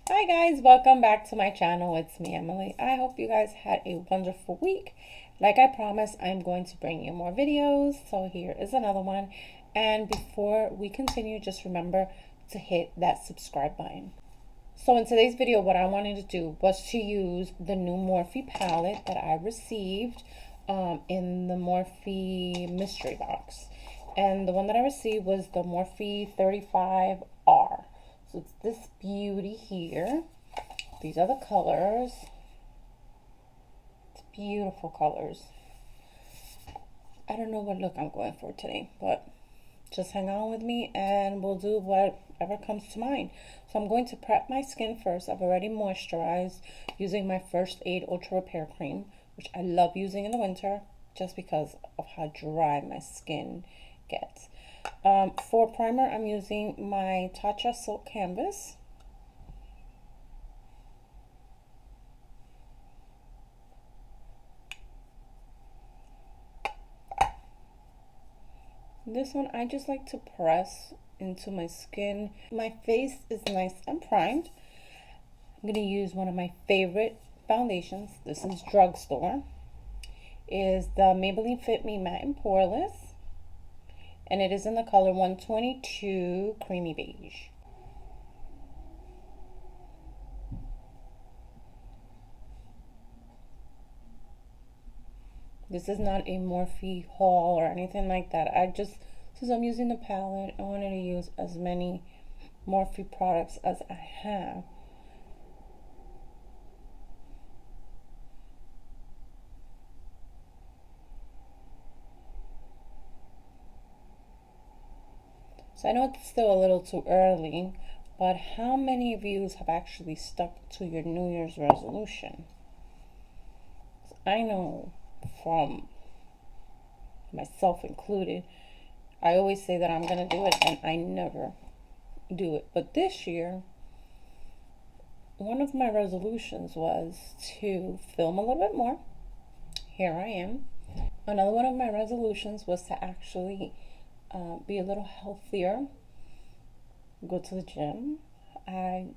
Hi guys, welcome back to my channel. It's me, Emily. I hope you guys had a wonderful week. Like I promised, I'm going to bring you more videos. So here is another one. And before we continue, just remember to hit that subscribe button. So in today's video, what I wanted to do was to use the new Morphe palette that I received in the Morphe mystery box. And the one that I received was the Morphe 35R. So it's this beauty here. These are the colors. It's beautiful colors. I don't know what look I'm going for today, but just hang on with me and we'll do whatever comes to mind. So I'm going to prep my skin first. I've already moisturized using my First Aid Ultra Repair Cream, which I love using in the winter just because of how dry my skin gets. For primer, I'm using my Tatcha Silk Canvas. This one I just like to press into my skin. My face is nice and primed. I'm going to use one of my favorite foundations. This is Drugstore. Is the Maybelline Fit Me Matte and Poreless. And it is in the color 122 Creamy Beige. This is not a Morphe haul or anything like that. Since I'm using the palette, I wanted to use as many Morphe products as I have. So I know it's still a little too early, but how many of you have actually stuck to your New Year's resolution? I know from myself included, I always say that I'm going to do it and I never do it. But this year, one of my resolutions was to film a little bit more. Here I am. Another one of my resolutions was to actually be a little healthier, go to the gym. I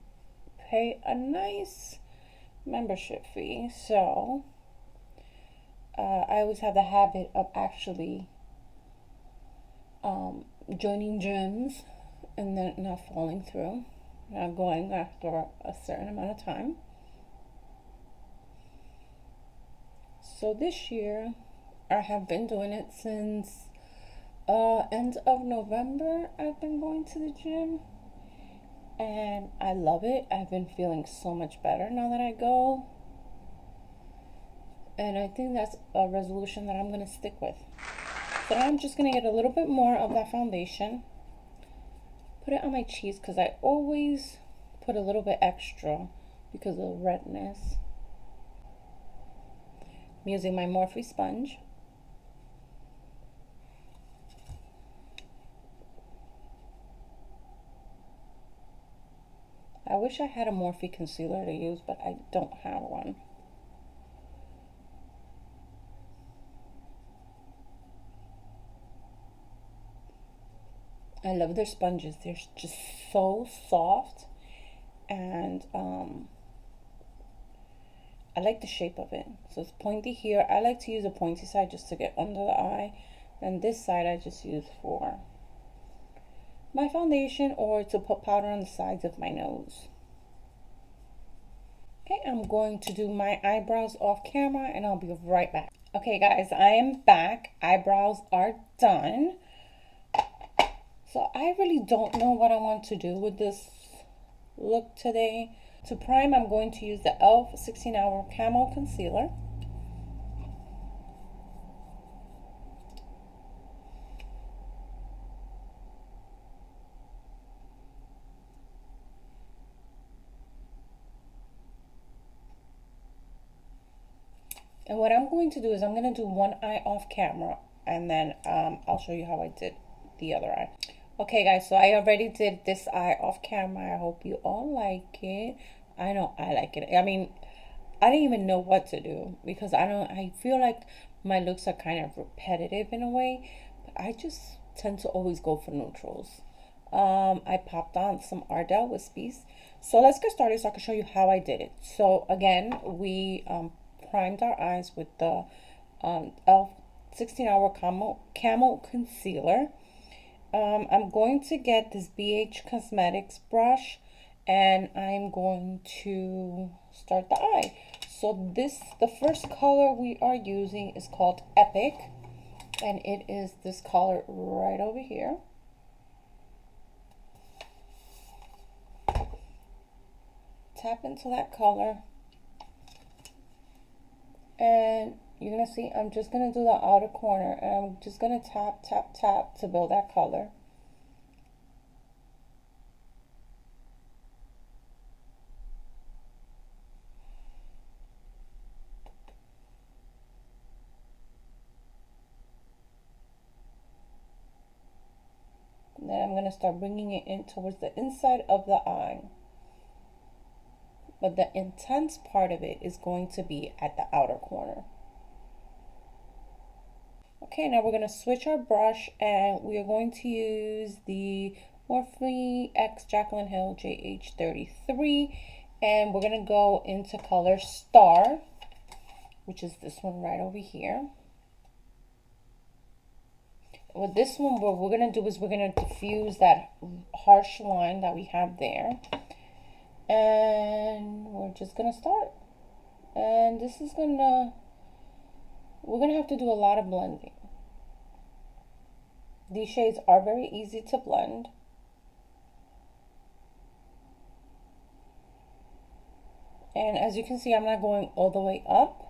pay a nice membership fee, so I always have the habit of actually joining gyms and then not falling through, not going after a certain amount of time. So this year, I have been doing it since end of November. I've been going to the gym and I love it. I've been feeling so much better now that I go. And I think that's a resolution that I'm going to stick with. So now I'm just going to get a little bit more of that foundation. Put it on my cheeks because I always put a little bit extra because of the redness. I'm using my Morphe sponge. I wish I had a Morphe concealer to use, but I don't have one. I love their sponges. They're just so soft, and I like the shape of it. So it's pointy here. I like to use a pointy side just to get under the eye, and this side I just use for my foundation or to put powder on the sides of my nose. Okay, I'm going to do my eyebrows off camera and I'll be right back. Okay guys, I am back. Eyebrows are done. So I really don't know what I want to do with this look today. To prime, I'm going to use the e.l.f. 16-Hour Camo Concealer. And what I'm going to do is I'm going to do one eye off camera and then I'll show you how I did the other eye. Okay guys, so I already did this eye off camera. I hope you all like it. I know I like it. I mean, I didn't even know what to do because I feel like my looks are kind of repetitive in a way, but I just tend to always go for neutrals. I popped on some Ardell Wispies. So let's get started so I can show you how I did it. So again, we primed our eyes with the e.l.f. 16-hour Camo Concealer. I'm going to get this BH Cosmetics brush and I'm going to start the eye. So the first color we are using is called Epic, and it is this color right over here. Tap into that color and you're gonna see I'm just gonna do the outer corner and I'm just gonna tap tap tap to build that color. And then I'm gonna start bringing it in towards the inside of the eye, but the intense part of it is going to be at the outer corner. Okay, now we're going to switch our brush and we are going to use the Morphe X Jaclyn Hill JH33, and we're going to go into color Star, which is this one right over here. With this one, what we're going to do is we're going to diffuse that harsh line that we have there. And we're just going to start. And this is we're going to have to do a lot of blending. These shades are very easy to blend. And as you can see, I'm not going all the way up.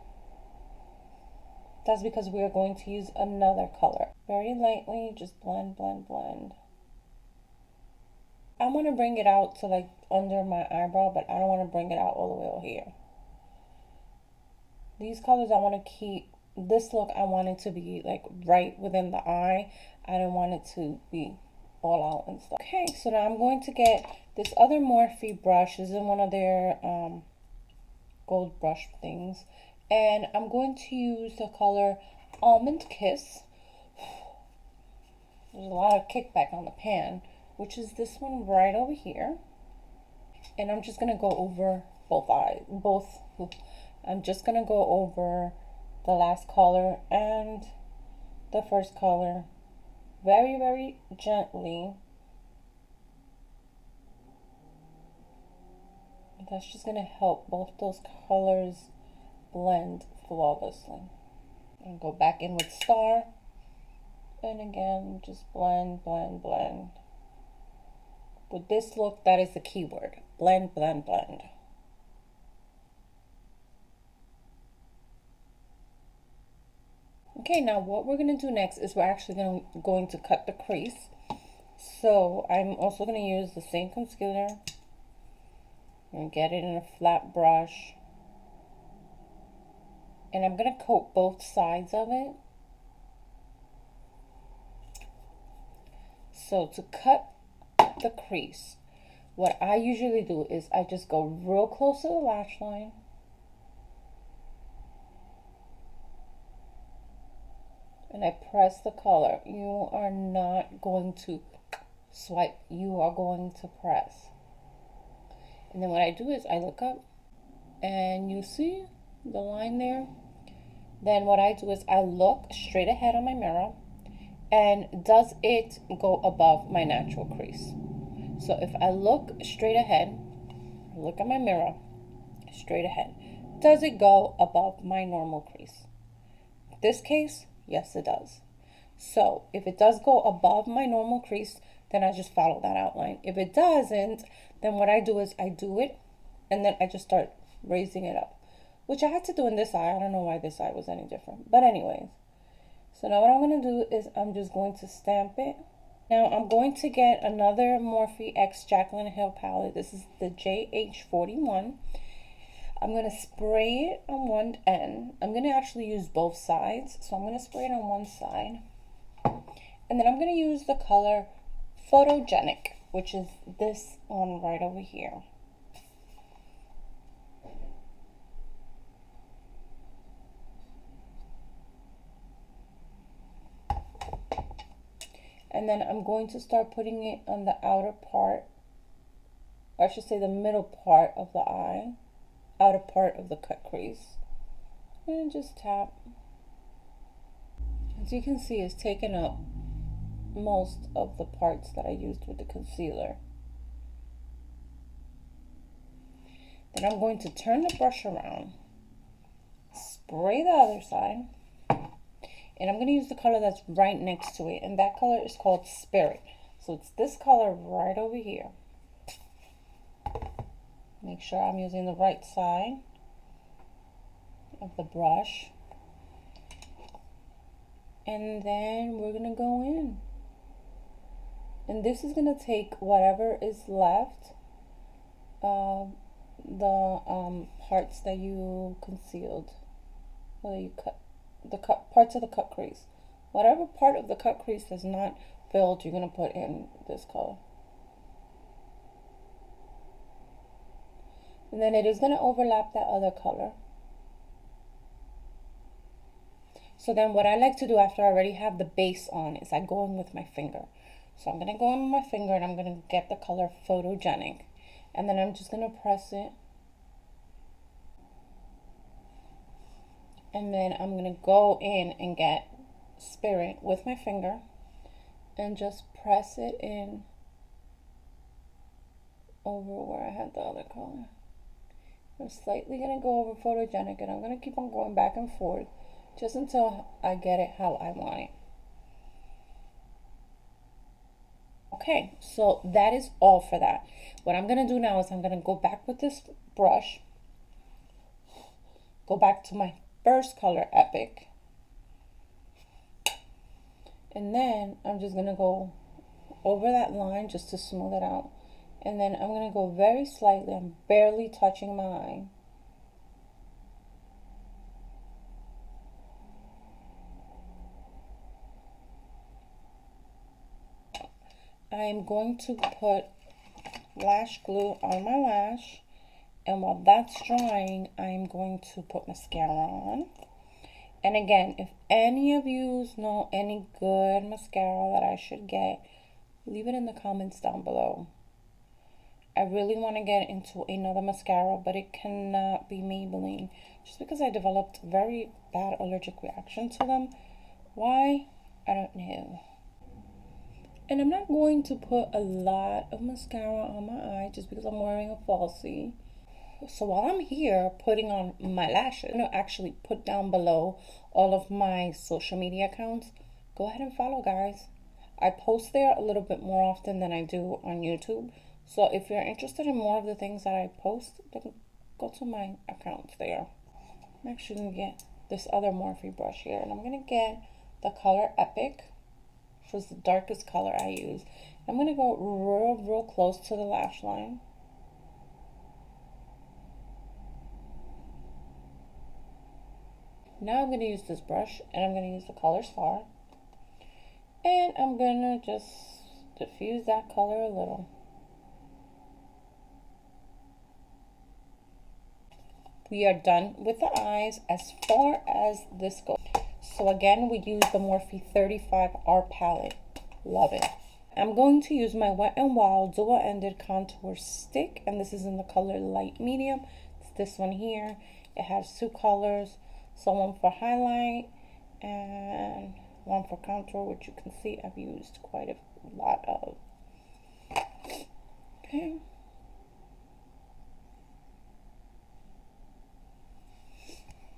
That's because we are going to use another color. Very lightly, just blend, blend, blend. I want to bring it out to like under my eyebrow, but I don't want to bring it out all the way over here. These colors I want to keep. This look I want it to be like right within the eye. I don't want it to be all out and stuff. Okay, so now I'm going to get this other Morphe brush. This is one of their gold brush things. And I'm going to use the color Almond Kiss. There's a lot of kickback on the pan, which is this one right over here. And I'm just going to go over both eyes. I'm just going to go over the last color and the first color very, very gently. That's just going to help both those colors blend flawlessly. And go back in with Star. And again, just blend, blend, blend. With this look, that is the key word. Blend, blend, blend. Okay, now what we're going to do next is we're actually going to cut the crease. So I'm also going to use the same concealer and get it in a flat brush. And I'm going to coat both sides of it. So to cut the crease, what I usually do is I just go real close to the lash line. And I press the color. You are not going to swipe. You are going to press. And then what I do is I look up and you see the line there. Then what I do is I look straight ahead on my mirror, and does it go above my natural crease? So if I look straight ahead, look at my mirror, straight ahead, does it go above my normal crease? In this case, yes it does. So if it does go above my normal crease, then I just follow that outline. If it doesn't, then what I do is I do it and then I just start raising it up, which I had to do in this eye. I don't know why this eye was any different, but anyways. So now what I'm going to do is I'm just going to stamp it. Now I'm going to get another Morphe X Jaclyn Hill palette. This is the JH41. I'm going to spray it on one end. I'm going to actually use both sides. So I'm going to spray it on one side. And then I'm going to use the color Photogenic, which is this one right over here. And then I'm going to start putting it on the outer part or I should say the middle part of the eye, outer part of the cut crease, and just tap. As you can see, it's taken up most of the parts that I used with the concealer. Then I'm going to turn the brush around, spray the other side, and I'm going to use the color that's right next to it, and that color is called Spirit. So it's this color right over here. Make sure I'm using the right side of the brush. And then we're going to go in. And this is going to take whatever is left of the parts that you concealed, or that you cut, the parts of the cut crease. Whatever part of the cut crease is not filled, you're going to put in this color. And then it is going to overlap that other color. So then what I like to do after I already have the base on is I go in with my finger. So I'm going to go in with my finger and I'm going to get the color Photogenic. And then I'm just going to press it. And then I'm going to go in and get Spirit with my finger and just press it in over where I had the other color. I'm slightly going to go over Photogenic, and I'm going to keep on going back and forth just until I get it how I want it. Okay, so that is all for that. What I'm going to do now is I'm going to go back with this brush, go back to my first color, Epic, and then I'm just going to go over that line just to smooth it out. And then I'm going to go very slightly, I'm barely touching my eye. I am going to put lash glue on my lash, and while that's drying, I am going to put mascara on. And again, if any of you know any good mascara that I should get, leave it in the comments down below. I really want to get into another mascara, but it cannot be Maybelline, just because I developed a very bad allergic reaction to them. Why? I don't know. And I'm not going to put a lot of mascara on my eye just because I'm wearing a falsie. So while I'm here putting on my lashes, I'm going to actually put down below all of my social media accounts. Go ahead and follow, guys. I post there a little bit more often than I do on YouTube. So if you're interested in more of the things that I post, then go to my accounts there. I'm actually going to get this other Morphe brush here, and I'm going to get the color Epic, which was the darkest color I use. I'm going to go real close to the lash line. Now I'm going to use this brush, and I'm going to use the color Star. And I'm going to just diffuse that color a little. We are done with the eyes as far as this goes. So again, we use the Morphe 35R palette. Love it. I'm going to use my Wet n Wild dual-ended contour stick, and this is in the color light medium. It's this one here. It has two colors, so one for highlight and one for contour, which you can see I've used quite a lot of. Okay.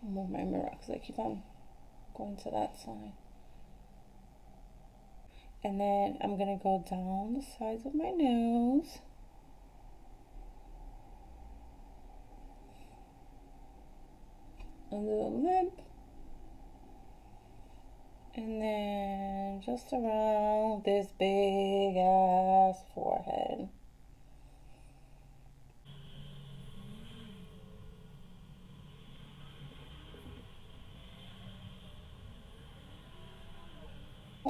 Move my mirror because I keep on going to that side. And then I'm going to go down the sides of my nose. Under the lip. And then just around this big ass forehead.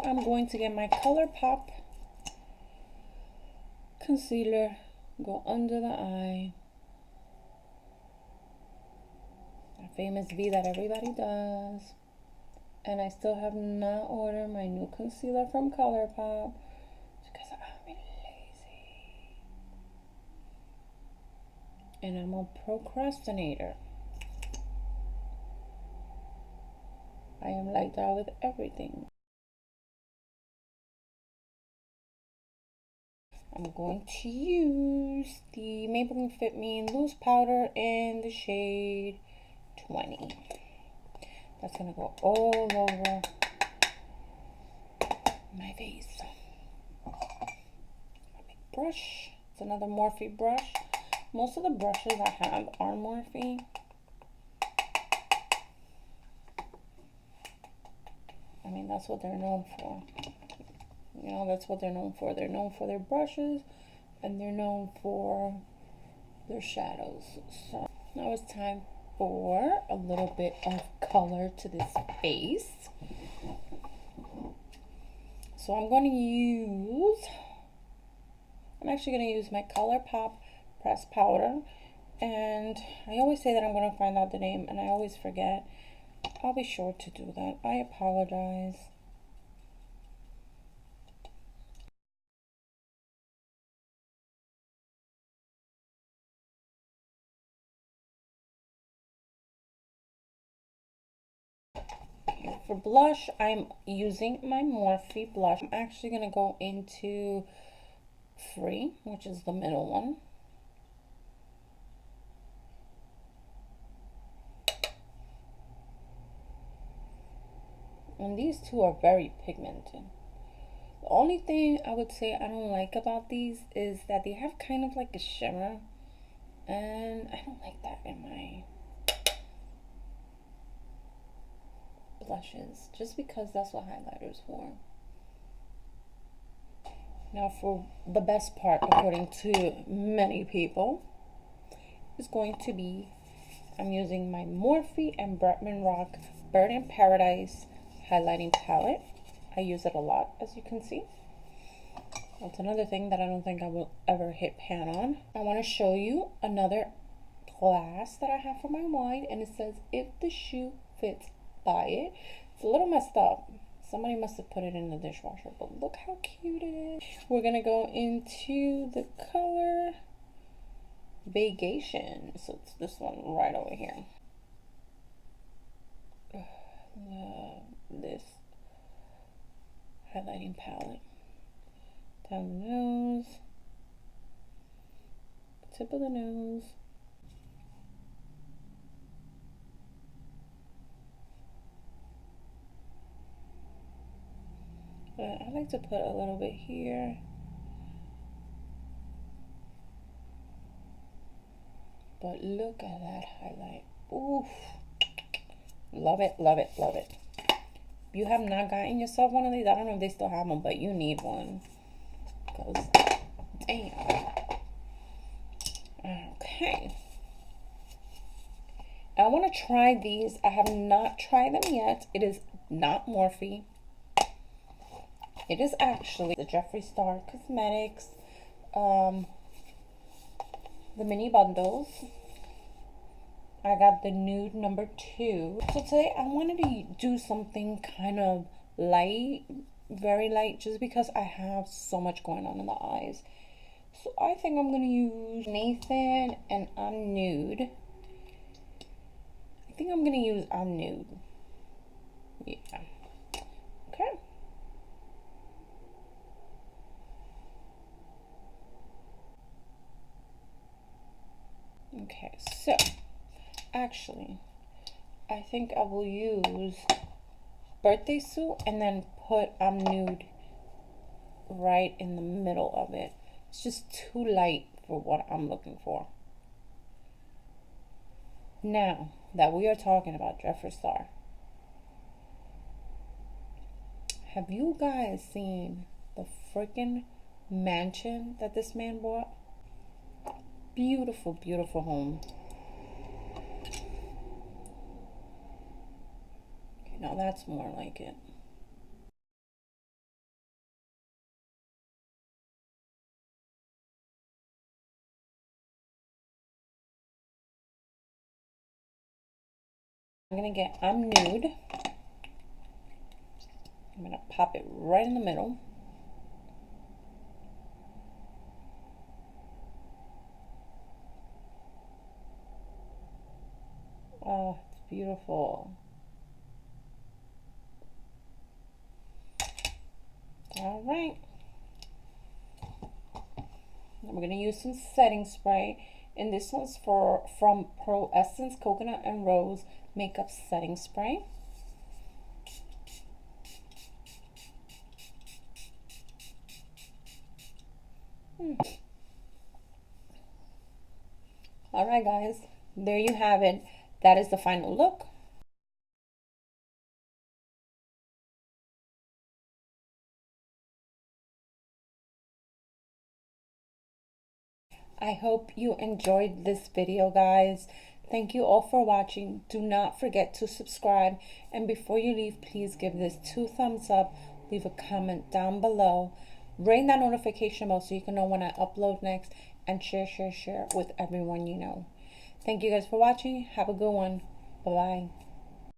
I'm going to get my ColourPop concealer, go under the eye, that famous V that everybody does. And I still have not ordered my new concealer from ColourPop because I'm lazy. And I'm a procrastinator. I am like that with everything. I'm going to use the Maybelline Fit Me loose powder in the shade 20. That's gonna go all over my face. Brush. It's another Morphe brush. Most of the brushes I have are Morphe. I mean, that's what they're known for. You know, that's what they're known for. They're known for their brushes, and they're known for their shadows. So now it's time for a little bit of color to this face. So I'm actually going to use my ColourPop pressed powder. And I always say that I'm going to find out the name, and I always forget. I'll be sure to do that. I apologize. For blush, I'm using my Morphe blush. I'm actually going to go into Free, which is the middle one. And these two are very pigmented. The only thing I would say I don't like about these is that they have kind of like a shimmer. And I don't like that in my blushes, just because that's what highlighter's for. Now for the best part, according to many people, is going to be, I'm using my Morphe and Bretman Rock Bird in Paradise highlighting palette. I use it a lot, as you can see. That's another thing that I don't think I will ever hit pan on. I want to show you another glass that I have for my wine, and it says, if the shoe fits, buy it. It's a little messed up. Somebody must have put it in the dishwasher, but look how cute it is. We're gonna go into the color Vacation. So it's this one right over here. This highlighting palette. Down the nose, tip of the nose. But I like to put a little bit here. But look at that highlight. Oof. Love it, love it, love it. If you have not gotten yourself one of these, I don't know if they still have them, but you need one. Because, damn. Okay. I want to try these. I have not tried them yet. It is not Morphe. It is actually the Jeffree Star Cosmetics, the mini bundles. I got the nude number 2. So today I wanted to do something kind of light, very light, just because I have so much going on in the eyes. So I think I'm going to use Nathan and I'm Nude. I think I'm going to use I'm Nude. Yeah. Okay. Okay, so actually, I think I will use Birthday Suit and then put I'm Nude right in the middle of it. It's just too light for what I'm looking for. Now that we are talking about Jeffree Star, have you guys seen the freaking mansion that this man bought? Beautiful, beautiful home. Okay, now that's more like it. I'm gonna get I'm Nude. I'm gonna pop it right in the middle. Oh, it's beautiful. All right. We're going to use some setting spray. And this one's from Pearl Essence Coconut and Rose Makeup Setting Spray. All right, guys. There you have it. That is the final look. I hope you enjoyed this video, guys. Thank you all for watching. Do not forget to subscribe. And before you leave, please give this 2 thumbs up. Leave a comment down below. Ring that notification bell so you can know when I upload next. And share with everyone you know. Thank you guys for watching. Have a good one. Bye-bye.